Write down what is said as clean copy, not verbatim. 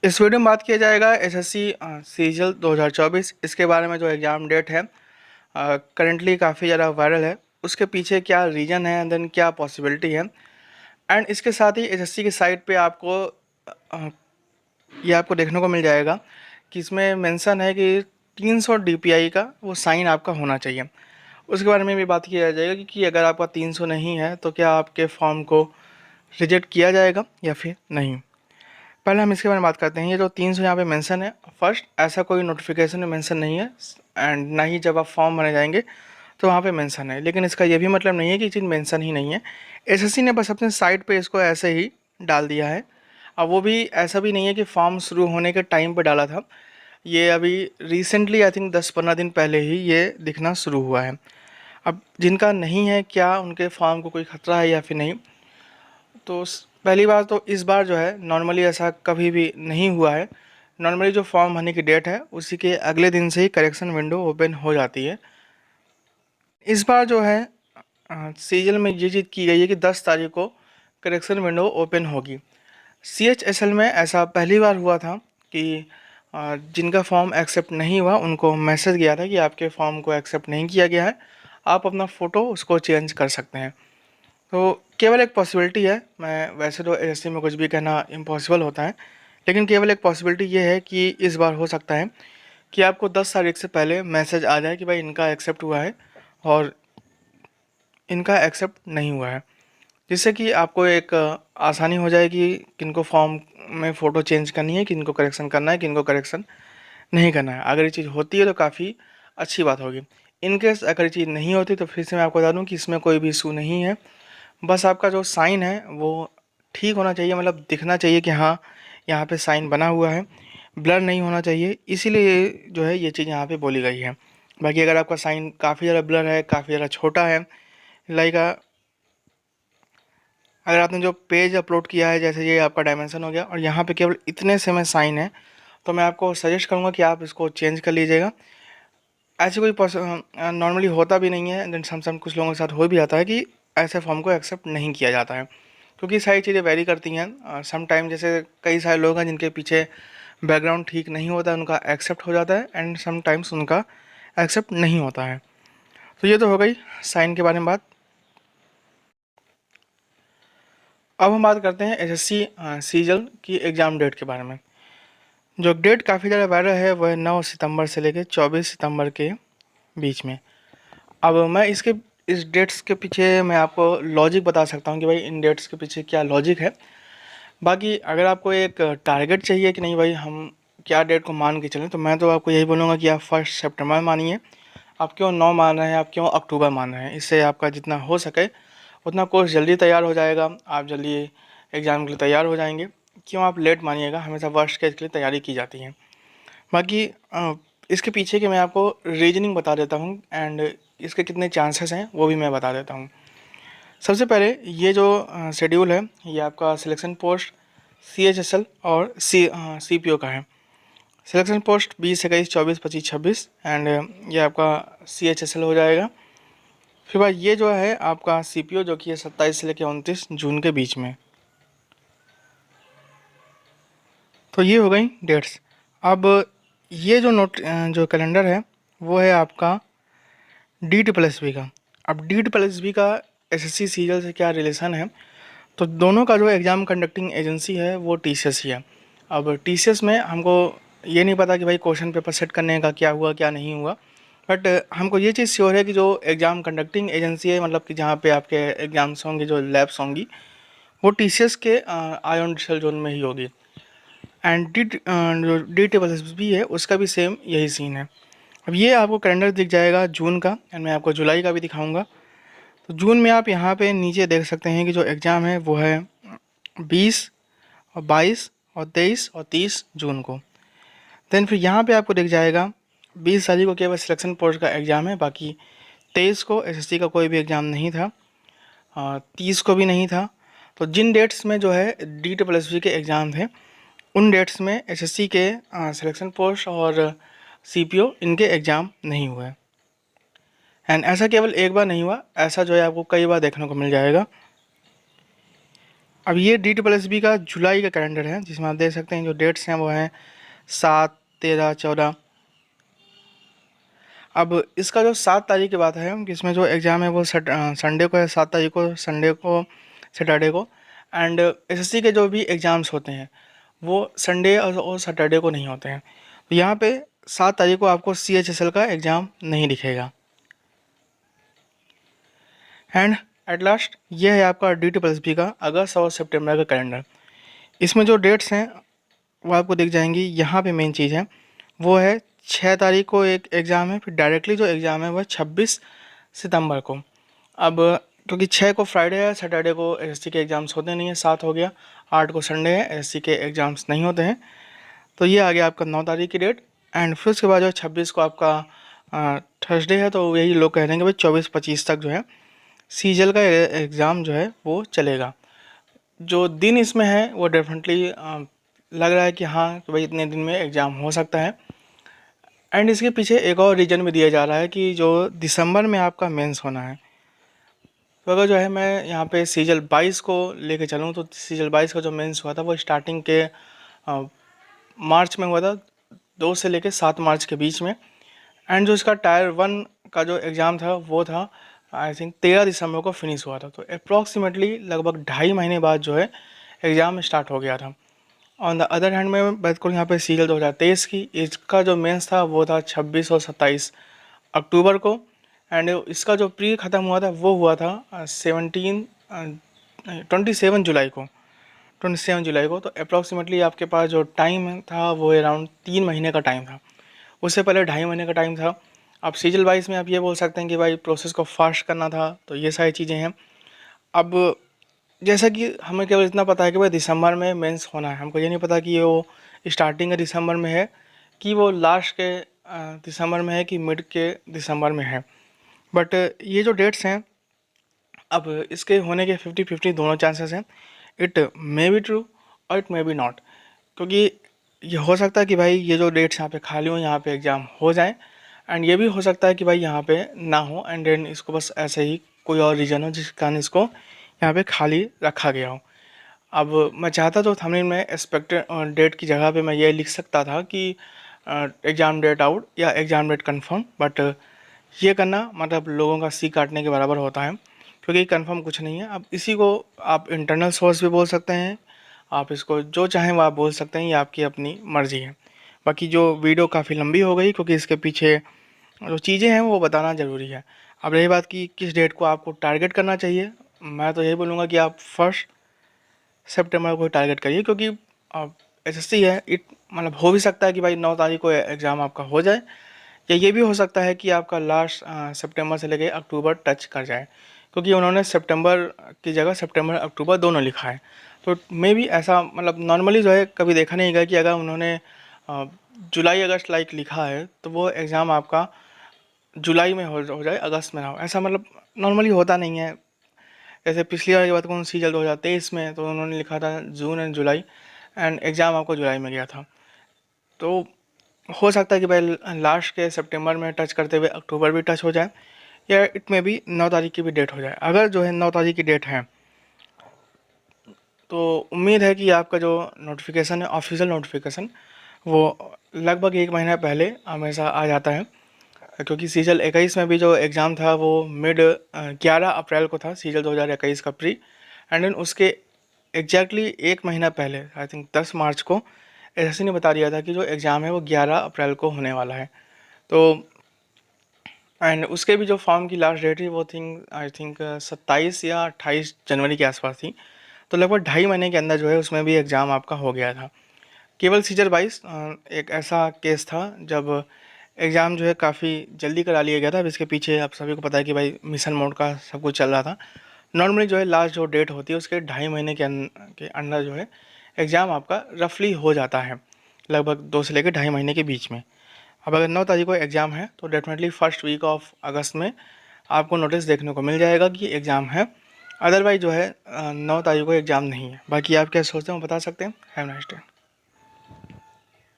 इस वीडियो में बात किया जाएगा एसएससी सीजीएल 2024। इसके बारे में जो एग्ज़ाम डेट है करंटली काफ़ी ज़्यादा वायरल है। उसके पीछे क्या रीज़न है, देन क्या पॉसिबिलिटी है, एंड इसके साथ ही एसएससी की साइट पे आपको ये आपको देखने को मिल जाएगा कि इसमें मेंशन है कि 300 डीपीआई का वो साइन आपका होना चाहिए। उसके बारे में भी बात किया जाएगा कि अगर आपका 300 नहीं है तो क्या आपके फॉर्म को रिजेक्ट किया जाएगा या फिर नहीं। पहले हम इसके बारे में बात करते हैं। ये जो 300 यहाँ पे मेंशन है, फर्स्ट ऐसा कोई नोटिफिकेशन में मेंशन नहीं है, एंड ना ही जब आप फॉर्म भरने जाएंगे तो वहाँ पे मेंशन है। लेकिन इसका ये भी मतलब नहीं है कि चीज़ मेंशन ही नहीं है। एसएससी ने बस अपने साइट पे इसको ऐसे ही डाल दिया है। अब वो भी ऐसा भी नहीं है कि फॉर्म शुरू होने के टाइम पे डाला था। ये अभी रिसेंटली आई थिंक 10-15 दिन पहले ही ये दिखना शुरू हुआ है। अब जिनका नहीं है, क्या उनके फॉर्म को कोई ख़तरा है या फिर नहीं। तो पहली बात तो इस बार जो है नॉर्मली ऐसा कभी भी नहीं हुआ है। नॉर्मली जो फॉर्म भरने की डेट है उसी के अगले दिन से ही करेक्शन विंडो ओपन हो जाती है। इस बार जो है सीजल में ये चीज़ की गई है कि 10 तारीख को करेक्शन विंडो ओपन होगी। CHSL में ऐसा पहली बार हुआ था कि जिनका फॉर्म एक्सेप्ट नहीं हुआ उनको मैसेज गया था कि आपके फॉर्म को एक्सेप्ट नहीं किया गया है, आप अपना फ़ोटो उसको चेंज कर सकते हैं। तो केवल एक पॉसिबिलिटी है। मैं वैसे तो एसएससी में कुछ भी कहना इम्पॉसिबल होता है, लेकिन केवल एक पॉसिबिलिटी ये है कि इस बार हो सकता है कि आपको 10 तारीख से पहले मैसेज आ जाए कि भाई इनका एक्सेप्ट हुआ है और इनका एक्सेप्ट नहीं हुआ है, जिससे कि आपको एक आसानी हो जाएगी किनको फॉर्म में फ़ोटो चेंज करनी है, किनको करेक्शन करना है, किनको करेक्शन नहीं करना है। अगर ये चीज़ होती है तो काफ़ी अच्छी बात होगी। इनकेस अगर ये चीज़ नहीं होती तो फिर से मैं आपको बता दूँ कि इसमें कोई भी इशू नहीं है। बस आपका जो साइन है वो ठीक होना चाहिए, मतलब दिखना चाहिए कि हाँ यहाँ पे साइन बना हुआ है, ब्लर नहीं होना चाहिए। इसीलिए जो है ये चीज़ यहाँ पे बोली गई है। बाकी अगर आपका साइन काफ़ी ज़्यादा ब्लर है, काफ़ी ज़्यादा छोटा है, लाइक अगर आपने जो पेज अपलोड किया है, जैसे ये आपका डायमेंशन हो गया और यहाँ पे केवल इतने से में साइन है, तो मैं आपको सजेस्ट करूँगा कि आप इसको चेंज कर लीजिएगा। ऐसे कोई नॉर्मली होता भी नहीं है, देन सम कुछ लोगों के साथ हो भी जाता है कि ऐसे फॉर्म को एक्सेप्ट नहीं किया जाता है, क्योंकि सारी चीज़ें वेरी करती हैं। सम टाइम जैसे कई सारे लोग हैं जिनके पीछे बैकग्राउंड ठीक नहीं होता, उनका एक्सेप्ट हो जाता है, एंड सम टाइम्स उनका एक्सेप्ट नहीं होता है। तो ये तो हो गई साइन के बारे में बात। अब हम बात करते हैं एसएससी सीजल की एग्ज़ाम डेट के बारे में। जो डेट काफ़ी ज़्यादा वायरल है वह 9 सितंबर से लेकर 24 सितंबर के बीच में। अब मैं इसके इस डेट्स के पीछे मैं आपको लॉजिक बता सकता हूँ कि भाई इन डेट्स के पीछे क्या लॉजिक है। बाकी अगर आपको एक टारगेट चाहिए कि नहीं भाई हम क्या डेट को मान के चलें, तो मैं तो आपको यही बोलूँगा कि आप 1 सितंबर मानिए। आप क्यों 9 मान रहे हैं, आप क्यों अक्टूबर मान रहे हैं, इससे आपका जितना हो सके उतना कोर्स जल्दी तैयार हो जाएगा, आप जल्दी एग्ज़ाम के लिए तैयार हो जाएंगे। क्यों आप लेट मानिएगा, हमेशा वर्स्ट केस के लिए तैयारी की जाती है। बाकी इसके पीछे के मैं आपको रीजनिंग बता देता हूँ, एंड इसके कितने चांसेस हैं वो भी मैं बता देता हूँ। सबसे पहले ये जो शेड्यूल है ये आपका सिलेक्शन पोस्ट CHSL और CPO का है। सिलेक्शन पोस्ट 20, 21, 24, 25, 26 एंड ये आपका CHSL हो जाएगा। फिर बाद ये जो है आपका CPO जो कि है 27 से लेकर 29 जून के बीच में। तो ये हो गई डेट्स। अब ये जो कैलेंडर है वो है आपका DSSB का। अब DSSB का एसएससी सीरियल से क्या रिलेशन है, तो दोनों का जो एग्ज़ाम कंडक्टिंग एजेंसी है वो TCS ही है। अब TCS में हमको ये नहीं पता कि भाई क्वेश्चन पेपर सेट करने का क्या हुआ क्या नहीं हुआ, बट हमको ये चीज़ श्योर है कि जो एग्ज़ाम कंडक्टिंग एजेंसी है, मतलब कि जहाँ पे आपके एग्ज़ाम्स होंगे, जो लैब्स होंगी, वो TCS के आयोन डिजिटल जोन में ही होगी। एंड जो DSSB है उसका भी सेम यही सीन है। अब ये आपको कैलेंडर दिख जाएगा जून का, एंड मैं आपको जुलाई का भी दिखाऊंगा। तो जून में आप यहाँ पे नीचे देख सकते हैं कि जो एग्ज़ाम है वो है 20 और 22 और 23 और 30 जून को। देन फिर यहाँ पे आपको दिख जाएगा 20 तारीख को केवल सिलेक्शन पोस्ट का एग्ज़ाम है, बाकी 23 को एसएससी का कोई भी एग्ज़ाम नहीं था, 30 को भी नहीं था। तो जिन डेट्स में जो है DSSB के एग्ज़ाम थे उन डेट्स में एसएससी के सिलेक्शन पोस्ट और CPO इनके एग्ज़ाम नहीं हुए। एंड ऐसा केवल एक बार नहीं हुआ, ऐसा जो है आपको कई बार देखने को मिल जाएगा। अब ये DSSB का जुलाई का कैलेंडर है, जिसमें आप देख सकते हैं जो डेट्स हैं वो हैं 7, 13, 14। अब इसका जो 7 तारीख की बात है कि इसमें जो एग्ज़ाम है वो संडे को है, 7 तारीख को, संडे को, सैटरडे को। एंड SSC के जो भी एग्ज़ाम्स होते हैं वो संडे और सैटरडे को नहीं होते हैं। तो यहाँ पे 7 तारीख को आपको CHSL का एग्ज़ाम नहीं दिखेगा। एंड एट लास्ट ये है आपका DSSB का अगस्त और सितंबर का कैलेंडर। इसमें जो डेट्स हैं वो आपको दिख जाएंगी। यहाँ पे मेन चीज़ है वो है 6 तारीख को एक एग्ज़ाम है, फिर डायरेक्टली जो एग्ज़ाम है वह 26 सितंबर को। अब क्योंकि 6 को फ्राइडे है, सैटरडे को SSC के एग्ज़ाम्स होते नहीं हैं, 7 हो गया, 8 को संडे है, SSC के एग्ज़ाम्स नहीं होते हैं। तो ये आ गया आपका 9 तारीख की डेट। एंड फिर उसके बाद जो 26 को आपका थर्सडे है, तो यही लोग कह रहे हैं कि भाई 24-25 तक जो है CGL का एग्ज़ाम जो है वो चलेगा। जो दिन इसमें है वो डेफिनेटली लग रहा है कि हाँ तो भाई इतने दिन में एग्ज़ाम हो सकता है। एंड इसके पीछे एक और रीज़न भी दिया जा रहा है कि जो दिसंबर में आपका मेंस होना है। तो अगर जो है मैं यहाँ पे CGL 22 को लेके चलूँ तो CGL 22 का जो मेंस हुआ था वो स्टार्टिंग के मार्च में हुआ था, 2 से लेके 7 मार्च के बीच में। एंड जो इसका टायर 1 का जो एग्ज़ाम था वो था आई थिंक 13 दिसंबर को फिनिश हुआ था। तो अप्रॉक्सीमेटली लगभग 2.5 महीने बाद जो है एग्ज़ाम स्टार्ट हो गया था। ऑन द अदर हैंड में बात करूँ यहाँ पे CGL 2023 की, इसका जो मेंस था वो था 26 और 27 अक्टूबर को। एंड इसका जो प्री ख़त्म हुआ था वो हुआ था 27 जुलाई को, 27 जुलाई को। तो अप्रॉक्सीमेटली आपके पास जो टाइम था वो अराउंड 3 महीने का टाइम था। उससे पहले 2.5 महीने का टाइम था। अब CGL 22 में आप ये बोल सकते हैं कि भाई प्रोसेस को फास्ट करना था, तो ये सारी चीज़ें हैं। अब जैसा कि हमें केवल इतना पता है कि भाई दिसंबर में मेंस होना है, हमको ये नहीं पता कि वो स्टार्टिंग के दिसंबर में है कि वो लास्ट के दिसंबर में है कि मिड के दिसंबर में है। बट ये जो डेट्स हैं अब इसके होने के 50-50 दोनों चांसेस हैं। इट मे बी ट्रू और इट मे बी नॉट, क्योंकि ये हो सकता है कि भाई ये जो डेट्स यहाँ पे खाली हो यहाँ पे एग्ज़ाम हो जाए, एंड ये भी हो सकता है कि भाई यहाँ पे ना हो एंड देन इसको बस ऐसे ही कोई और रीज़न हो जिस कारण इसको यहाँ पे खाली रखा गया हो। अब मैं चाहता तो थंबनेल में एक्सपेक्टेड डेट की जगह पे मैं ये लिख सकता था कि एग्ज़ाम डेट आउट या एग्ज़ाम डेट कंफर्म, बट ये करना मतलब लोगों का सी काटने के बराबर होता है, क्योंकि कंफर्म कुछ नहीं है। अब इसी को आप इंटरनल सोर्स भी बोल सकते हैं, आप इसको जो चाहें वो आप बोल सकते हैं, ये आपकी अपनी मर्ज़ी है। बाकी जो वीडियो काफ़ी लंबी हो गई क्योंकि इसके पीछे जो चीज़ें हैं वो बताना ज़रूरी है। अब रही बात कि किस डेट को आपको टारगेट करना चाहिए, मैं तो यही बोलूँगा कि आप 1 सितंबर को टारगेट करिए, क्योंकि SSC है, इट मतलब हो भी सकता है कि भाई 9 तारीख को एग्ज़ाम आपका हो जाए, या ये भी हो सकता है कि आपका लास्ट सितंबर से लेके अक्टूबर टच कर जाए, क्योंकि उन्होंने सितंबर की जगह सितंबर अक्टूबर दोनों लिखा है। तो मे भी ऐसा मतलब नॉर्मली जो है कभी देखा नहीं गया कि अगर उन्होंने जुलाई अगस्त लाइक लिखा है तो वो एग्ज़ाम आपका जुलाई में हो जाए, अगस्त में ना हो, ऐसा मतलब नॉर्मली होता नहीं है। जैसे पिछली बार की बात करूँ CGL 2023 में, तो उन्होंने लिखा था जून एंड जुलाई, एंड एग्ज़ाम आपको जुलाई में गया था। तो हो सकता है कि भाई लास्ट के सितंबर में टच करते हुए अक्टूबर भी टच हो जाए, या इट में भी 9 तारीख की भी डेट हो जाए। अगर जो है 9 तारीख की डेट है तो उम्मीद है कि आपका जो नोटिफिकेशन है, ऑफिशियल नोटिफिकेशन, वो लगभग 1 महीना पहले हमेशा आ जाता है, क्योंकि CGL 21 में भी जो एग्ज़ाम था वो मिड 11 अप्रैल को था, CGL 2021 का प्री। एंड देन उसके एग्जैक्टली 1 महीना पहले आई थिंक 10 मार्च को SSC ने बता दिया था कि जो एग्ज़ाम है वो 11 अप्रैल को होने वाला है। तो एंड उसके भी जो फॉर्म की लास्ट डेट थी वो आई थिंक 27 या 28 जनवरी के आसपास थी। तो लगभग 2.5 महीने के अंदर जो है उसमें भी एग्ज़ाम आपका हो गया था। केवल CGL 22 एक ऐसा केस था जब एग्ज़ाम जो है काफ़ी जल्दी करा लिया गया था। अब इसके पीछे आप सभी को पता है कि भाई मिशन मोड का सब कुछ चल रहा था। नॉर्मली जो है लास्ट जो डेट होती है उसके 2.5 महीने के अंदर जो है एग्ज़ाम आपका रफली हो जाता है, लगभग 2 से लेकर 2.5 महीने के बीच में। अब अगर 9 तारीख को एग्ज़ाम है तो definitely first week of August में आपको नोटिस देखने को मिल जाएगा कि एग्ज़ाम है। अदरवाइज जो है 9 तारीख को एग्ज़ाम नहीं है। बाकी आप क्या सोचते हैं वो बता सकते हैं। Have nice day.